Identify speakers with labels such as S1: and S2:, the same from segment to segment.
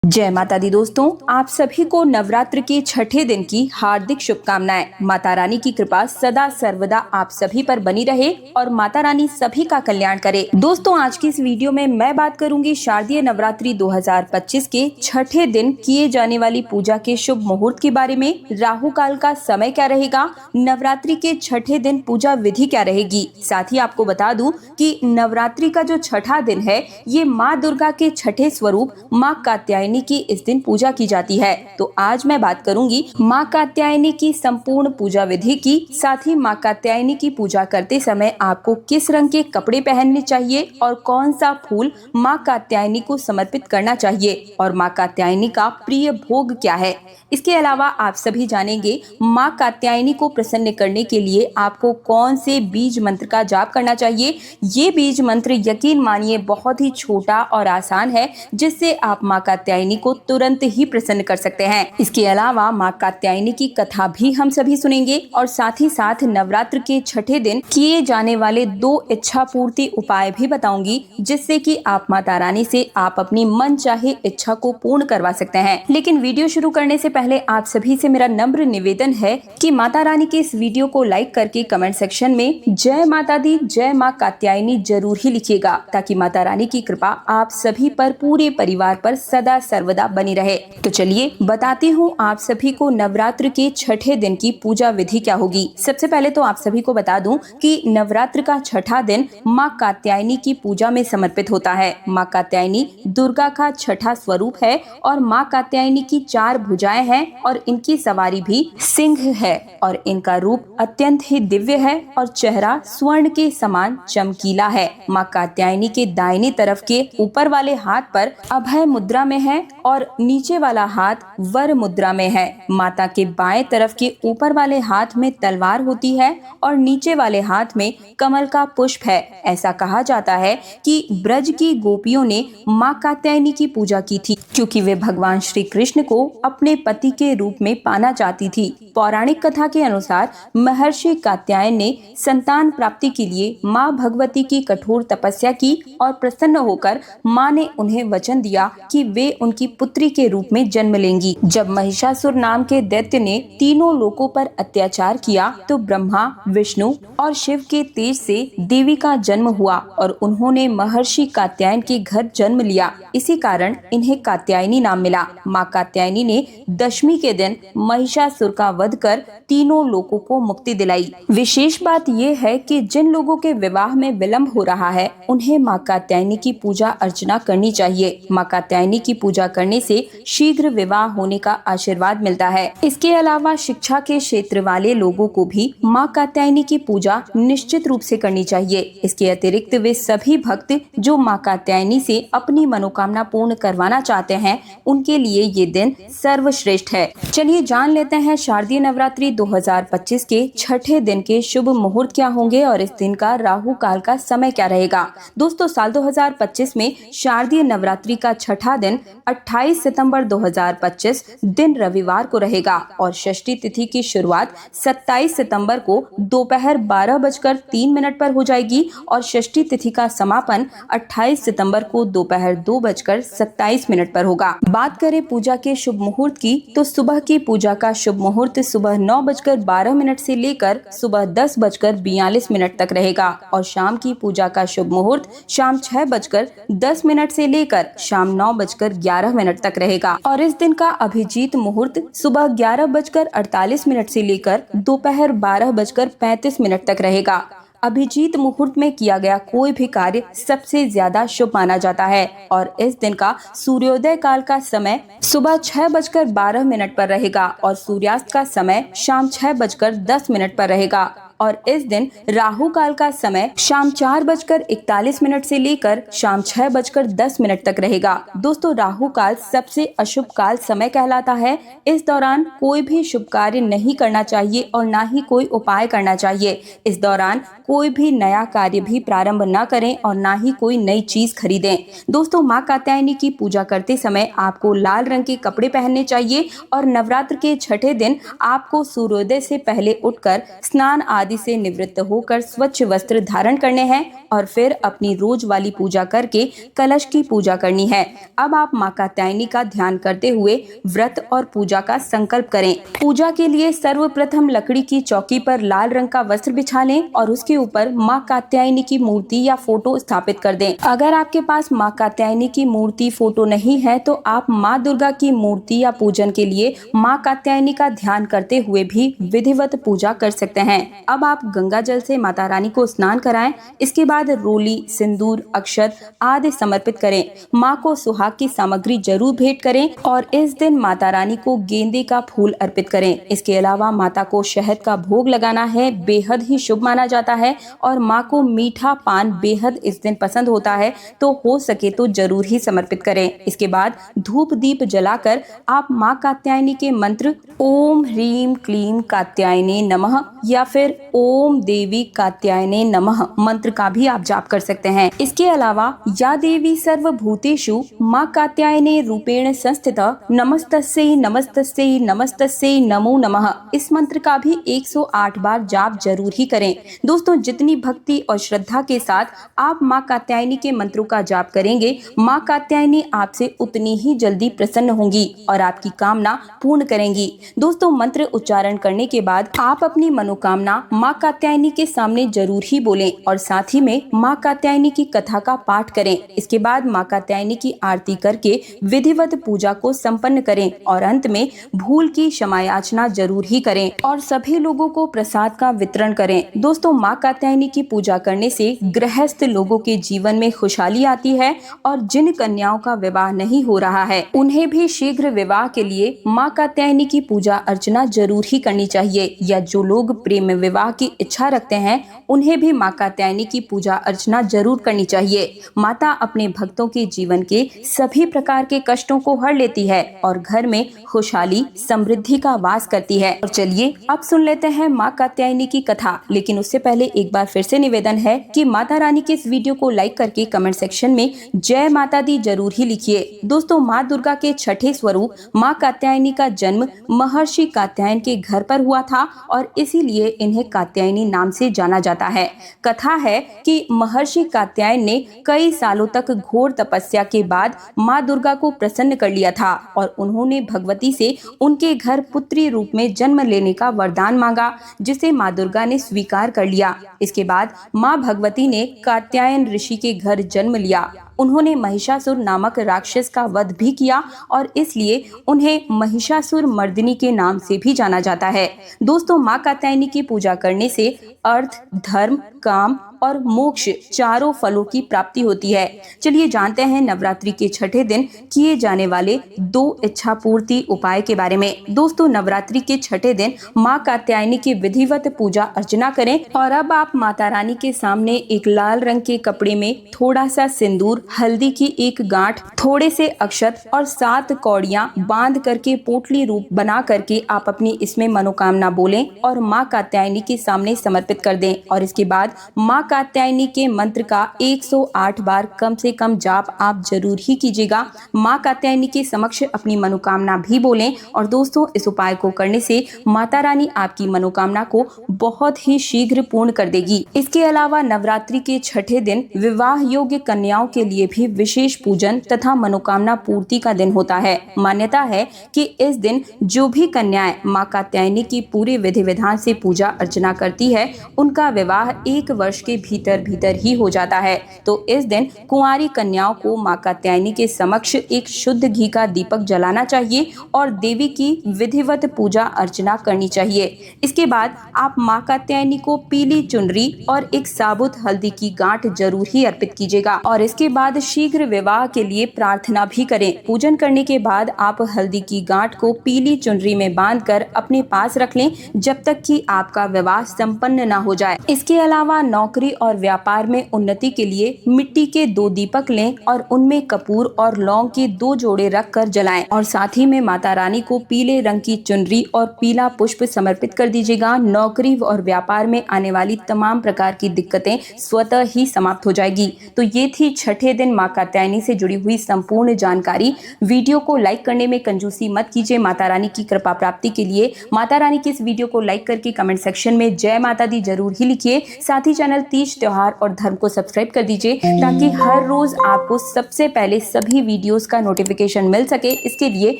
S1: जय माता दी दोस्तों, आप सभी को नवरात्र के छठे दिन की हार्दिक शुभकामनाएं। माता रानी की कृपा सदा सर्वदा आप सभी पर बनी रहे और माता रानी सभी का कल्याण करे। दोस्तों, आज की इस वीडियो में मैं बात करूंगी शारदीय नवरात्रि 2025 के छठे दिन किए जाने वाली पूजा के शुभ मुहूर्त के बारे में। राहु काल का समय क्या रहेगा, नवरात्रि के छठे दिन पूजा विधि क्या रहेगी। साथ ही आपको बता दूं कि नवरात्रि का जो छठा दिन है ये माँ दुर्गा के छठे स्वरूप माँ कात्यायनी की इस दिन पूजा की जाती है। तो आज मैं बात करूंगी माँ कात्यायनी की संपूर्ण पूजा विधि की। साथ ही माँ कात्यायनी की पूजा करते समय आपको किस रंग के कपड़े पहनने चाहिए और कौन सा फूल माँ कात्यायनी को समर्पित करना चाहिए और माँ कात्यायनी का प्रिय भोग क्या है। इसके अलावा आप सभी जानेंगे माँ कात्यायनी को प्रसन्न करने के लिए आपको कौन से बीज मंत्र का जाप करना चाहिए। ये बीज मंत्र यकीन मानिए बहुत ही छोटा और आसान है, जिससे आप माँ कात्यायनी को तुरंत ही प्रसन्न कर सकते हैं। इसके अलावा माँ कात्यायनी की कथा भी हम सभी सुनेंगे और साथ ही साथ नवरात्र के छठे दिन किए जाने वाले 2 इच्छा पूर्ति उपाय भी बताऊंगी, जिससे कि आप माता रानी से आप अपनी मन चाहे इच्छा को पूर्ण करवा सकते हैं। लेकिन वीडियो शुरू करने से पहले आप सभी से मेरा नम्र निवेदन है कि माता रानी के इस वीडियो को लाइक करके कमेंट सेक्शन में जय माता दी, जय माँ कात्यायनी जरूर ही लिखिएगा, ताकि माता रानी की कृपा आप सभी पर, पूरे परिवार पर सदा सर्वदा बनी रहे। तो चलिए बताती हूँ आप सभी को नवरात्र के छठे दिन की पूजा विधि क्या होगी। सबसे पहले तो आप सभी को बता दूं कि नवरात्र का छठा दिन माँ कात्यायनी की पूजा में समर्पित होता है। माँ कात्यायनी दुर्गा का छठा स्वरूप है और माँ कात्यायनी की 4 भुजाएं हैं और इनकी सवारी भी सिंह है और इनका रूप अत्यंत ही दिव्य है और चेहरा स्वर्ण के समान चमकीला है। माँ कात्यायनी के दाहिनी तरफ के ऊपर वाले हाथ पर अभय मुद्रा में है और नीचे वाला हाथ वर मुद्रा में है। माता के बाएं तरफ के ऊपर वाले हाथ में तलवार होती है और नीचे वाले हाथ में कमल का पुष्प है। ऐसा कहा जाता है कि ब्रज की गोपियों ने माँ कात्यायनी की पूजा की थी, क्योंकि वे भगवान श्री कृष्ण को अपने पति के रूप में पाना चाहती थी। पौराणिक कथा के अनुसार महर्षि कात्यायन ने संतान प्राप्ति के लिए माँ भगवती की कठोर तपस्या की और प्रसन्न होकर माँ ने उन्हें वचन दिया कि वे उनकी पुत्री के रूप में जन्म लेंगी। जब महिषासुर नाम के दैत्य ने तीनों लोकों पर अत्याचार किया तो ब्रह्मा, विष्णु और शिव के तेज से देवी का जन्म हुआ और उन्होंने महर्षि कात्यायन के घर जन्म लिया। इसी कारण इन्हें कात्यायनी नाम मिला। माँ कात्यायनी ने दशमी के दिन महिषासुर का वध कर तीनों लोकों को मुक्ति दिलाई। विशेष बात यह है कि जिन लोगों के विवाह में विलंब हो रहा है उन्हें माँ कात्यायनी की पूजा अर्चना करनी चाहिए। माँ कात्यायनी की पूजा करने से शीघ्र विवाह होने का आशीर्वाद मिलता है। इसके अलावा शिक्षा के क्षेत्र वाले लोगों को भी माँ कात्यायनी की पूजा निश्चित रूप से करनी चाहिए। इसके अतिरिक्त वे सभी भक्त जो माँ कात्यायनी से अपनी मनोकामना पूर्ण करवाना चाहते हैं, उनके लिए ये दिन सर्वश्रेष्ठ है। चलिए जान लेते हैं शारदीय नवरात्रि 2025 के छठे दिन के शुभ मुहूर्त क्या होंगे और इस दिन का राहु काल का समय क्या रहेगा। दोस्तों, साल 2025 में शारदीय नवरात्रि का छठा दिन 28 सितंबर 2025 दिन रविवार को रहेगा और षष्ठी तिथि की शुरुआत 27 सितंबर को दोपहर 12:03 पर हो जाएगी और षष्ठी तिथि का समापन 28 सितंबर को दोपहर 2:27 पर होगा। बात करें पूजा के शुभ मुहूर्त की, तो सुबह की पूजा का शुभ मुहूर्त सुबह 9:12 से लेकर सुबह 10:42 तक रहेगा और शाम की पूजा का शुभ मुहूर्त शाम 6:10 से लेकर शाम 9:11 तक रहेगा और इस दिन का अभिजीत मुहूर्त सुबह 11:48 से लेकर दोपहर 12:35 तक रहेगा। अभिजीत मुहूर्त में किया गया कोई भी कार्य सबसे ज्यादा शुभ माना जाता है और इस दिन का सूर्योदय काल का समय सुबह 6:12 पर रहेगा और सूर्यास्त का समय शाम 6:10 पर रहेगा और इस दिन राहु काल का समय शाम 4:41 से लेकर शाम 6:10 तक रहेगा। दोस्तों, राहु काल सबसे अशुभ काल समय कहलाता है। इस दौरान कोई भी शुभ कार्य नहीं करना चाहिए और ना ही कोई उपाय करना चाहिए। इस दौरान कोई भी नया कार्य भी प्रारंभ न करें और ना ही कोई नई चीज खरीदें। दोस्तों, माँ कात्यायनी की पूजा करते समय आपको लाल रंग के कपड़े पहनने चाहिए और नवरात्र के छठे दिन आपको सूर्योदय से पहले उठकर स्नान आदि आदि से निवृत्त होकर स्वच्छ वस्त्र धारण करने हैं और फिर अपनी रोज वाली पूजा करके कलश की पूजा करनी है। अब आप माँ कात्यायनी का ध्यान करते हुए व्रत और पूजा का संकल्प करें। पूजा के लिए सर्वप्रथम लकड़ी की चौकी पर लाल रंग का वस्त्र बिछा लें और उसके ऊपर माँ कात्यायनी की मूर्ति या फोटो स्थापित कर दें। अगर आपके पास माँ कात्यायनी की मूर्ति फोटो नहीं है तो आप माँ दुर्गा की मूर्ति या पूजन के लिए माँ कात्यायनी का ध्यान करते हुए भी विधिवत पूजा कर सकते हैं। अब आप गंगा जल से माता रानी को स्नान कराएं। इसके बाद रोली, सिंदूर, अक्षत आदि समर्पित करें। माँ को सुहाग की सामग्री जरूर भेंट करें और इस दिन माता रानी को गेंदे का फूल अर्पित करें। इसके अलावा माता को शहद का भोग लगाना है, बेहद ही शुभ माना जाता है और माँ को मीठा पान बेहद इस दिन पसंद होता है, तो हो सके तो जरूर ही समर्पित करें। इसके बाद धूप दीप जलाकर आप माँ कात्यायनी के मंत्र ओम ह्रीम क्लीम कात्यायने नमः या फिर ओम देवी कात्यायने नमः मंत्र का भी आप जाप कर सकते हैं। इसके अलावा या देवी सर्वभूतेषु माँ कात्यायने रूपेण संस्थिता नमस्तस्यै नमस्तस्यै नमस्तस्यै नमो नमः इस मंत्र का भी 108 बार जाप जरूर ही करें। दोस्तों, जितनी भक्ति और श्रद्धा के साथ आप माँ कात्यायनी के मंत्रों का जाप करेंगे, माँ कात्यायनी आपसे उतनी ही जल्दी प्रसन्न होंगी और आपकी कामना पूर्ण करेंगी। दोस्तों, मंत्र उच्चारण करने के बाद आप अपनी मनोकामना माँ कात्यायनी के सामने जरूर ही बोलें और साथ ही में माँ कात्यायनी की कथा का पाठ करें। इसके बाद माँ कात्यायनी की आरती करके विधिवत पूजा को संपन्न करें और अंत में भूल की क्षमा याचना जरूर ही करें और सभी लोगों को प्रसाद का वितरण करें। दोस्तों, माँ कात्यायनी की पूजा करने से गृहस्थ लोगों के जीवन में खुशहाली आती है और जिन कन्याओं का विवाह नहीं हो रहा है उन्हें भी शीघ्र विवाह के लिए माँ कात्यायनी की पूजा अर्चना जरूर ही करनी चाहिए। या जो लोग प्रेम विवाह की इच्छा रखते हैं उन्हें भी माँ कात्यायनी की पूजा अर्चना जरूर करनी चाहिए। माता अपने भक्तों के जीवन के सभी प्रकार के कष्टों को हर लेती है और घर में खुशहाली समृद्धि का वास करती है। और चलिए अब सुन लेते हैं माँ कात्यायनी की कथा। लेकिन उससे पहले एक बार फिर से निवेदन है कि माता रानी के इस वीडियो को लाइक करके कमेंट सेक्शन में जय माता दी जरूर ही लिखिए। दोस्तों, माँ दुर्गा के छठे स्वरूप माँ कात्यायनी का जन्म महर्षि कात्यायन के घर पर हुआ था और इसीलिए इन्हें कात्यायनी नाम से जाना जाता है। कथा है कि महर्षि कात्यायन ने कई सालों तक घोर तपस्या के बाद माँ दुर्गा को प्रसन्न कर लिया था और उन्होंने भगवती से उनके घर पुत्री रूप में जन्म लेने का वरदान मांगा, जिसे माँ दुर्गा ने स्वीकार कर लिया। इसके बाद माँ भगवती ने कात्यायन ऋषि के घर जन्म लिया। उन्होंने महिषासुर नामक राक्षस का वध भी किया और इसलिए उन्हें महिषासुर मर्दिनी के नाम से भी जाना जाता है। दोस्तों, माँ कात्यायनी की पूजा करने से अर्थ, धर्म, काम और मोक्ष चारों फलों की प्राप्ति होती है। चलिए जानते हैं नवरात्रि के छठे दिन किए जाने वाले 2 इच्छा पूर्ति उपाय के बारे में। दोस्तों, नवरात्रि के छठे दिन माँ कात्यायनी की विधिवत पूजा अर्चना करें और अब आप माता रानी के सामने एक लाल रंग के कपड़े में थोड़ा सा सिंदूर, हल्दी की एक गांठ, थोड़े से अक्षत और 7 कौड़ियां बांध करके पोटली रूप बना करके आप अपनी इसमें मनोकामना बोलें और माँ कात्यायनी के सामने समर्पित कर दें। और इसके बाद माँ कात्यायनी के मंत्र का 108 बार कम से कम जाप आप जरूर ही कीजिएगा। माँ कात्यायनी के समक्ष अपनी मनोकामना भी बोलें और दोस्तों, इस उपाय को करने से माता रानी आपकी मनोकामना को बहुत ही शीघ्र पूर्ण कर देगी। इसके अलावा नवरात्रि के छठे दिन विवाह योग्य कन्याओं के लिए भी विशेष पूजन तथा मनोकामना पूर्ति का दिन होता है। मान्यता है कि इस दिन जो भी कन्याएं माँ कात्यायनी की पूरे विधि विधान से पूजा अर्चना करती है उनका विवाह 1 वर्ष के भीतर ही हो जाता है। तो इस दिन कुंवारी कन्याओं को माँ कात्यायनी के समक्ष एक शुद्ध घी का दीपक जलाना चाहिए और देवी की विधिवत पूजा अर्चना करनी चाहिए। इसके बाद आप माँ कात्यायनी को पीली चुनरी और एक साबुत हल्दी की गांठ जरूर ही अर्पित कीजिएगा और इसके बाद शीघ्र विवाह के लिए प्रार्थना भी करें। पूजन करने के बाद आप हल्दी की गांठ को पीली चुनरी में बांधकर अपने पास रख लें जब तक कि आपका विवाह संपन्न न हो जाए। इसके अलावा नौकरी और व्यापार में उन्नति के लिए मिट्टी के 2 दीपक लें और उनमें कपूर और लौंग के 2 जोड़े रखकर जलाएं और साथ ही में माता रानी को पीले रंग की चुनरी और पीला पुष्प समर्पित कर दीजिएगा। नौकरी और व्यापार में आने वाली तमाम प्रकार की दिक्कतें स्वतः ही समाप्त हो जाएगी। तो ये थी छठे दिन मां कात्यायनी से जुड़ी हुई संपूर्ण जानकारी। वीडियो को लाइक करने में कंजूसी मत कीजिए। माता रानी की कृपा प्राप्ति के लिए माता रानी की इस वीडियो को लाइक करके कमेंट सेक्शन में जय माता दी जरूर ही लिखिए। साथ ही चैनल तीज त्योहार और धर्म को सब्सक्राइब कर दीजिए ताकि हर रोज आपको सबसे पहले सभी वीडियोस का नोटिफिकेशन मिल सके। इसके लिए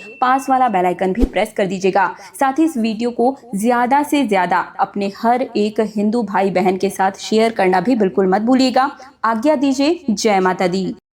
S1: पास वाला बेल आइकन भी प्रेस कर दीजिएगा। साथ ही इस वीडियो को ज्यादा से ज्यादा अपने हर एक हिंदू भाई बहन के साथ शेयर करना भी बिल्कुल मत भूलिएगा। आज्ञा दीजिए। जय माता दी।